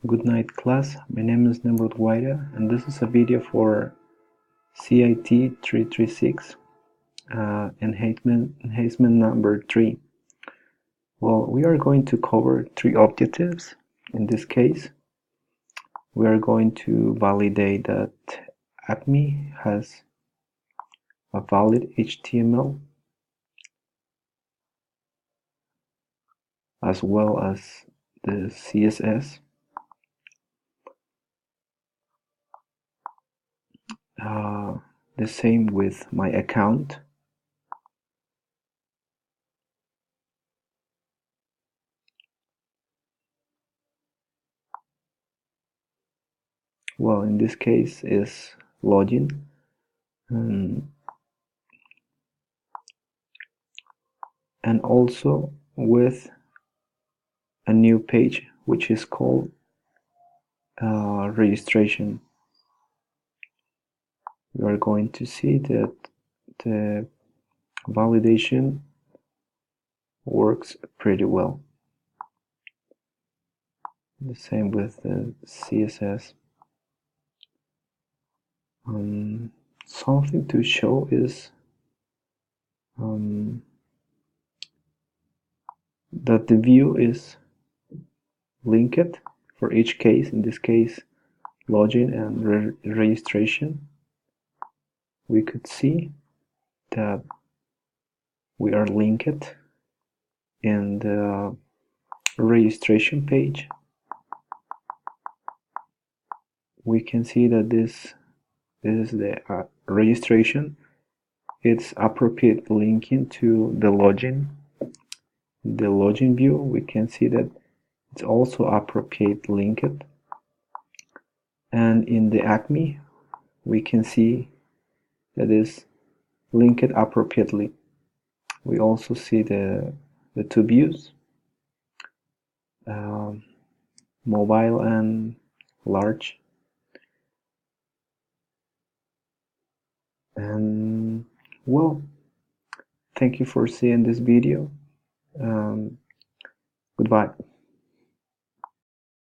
Good night, class. My name is Nimrod Waida, and this is a video for CIT336 enhancement number 3. Well, we are going to cover 3 objectives. In this case, we are going to validate that ACME has a valid HTML as well as the CSS. The same with my account. Well, in this case is login. And also with a new page which is called registration. We are going to see that the validation works pretty well. The same with the CSS. Something to show is that the view is linked for each case. In this case, login and registration. We could see that we are linked in the registration page. We can see that this is the registration. It's appropriate linking to the login. The login view, we can see that it's also appropriate linked. And in the ACME, we can see that is linked appropriately. We also see the two views, mobile and large. And well, thank you for seeing this video. Goodbye.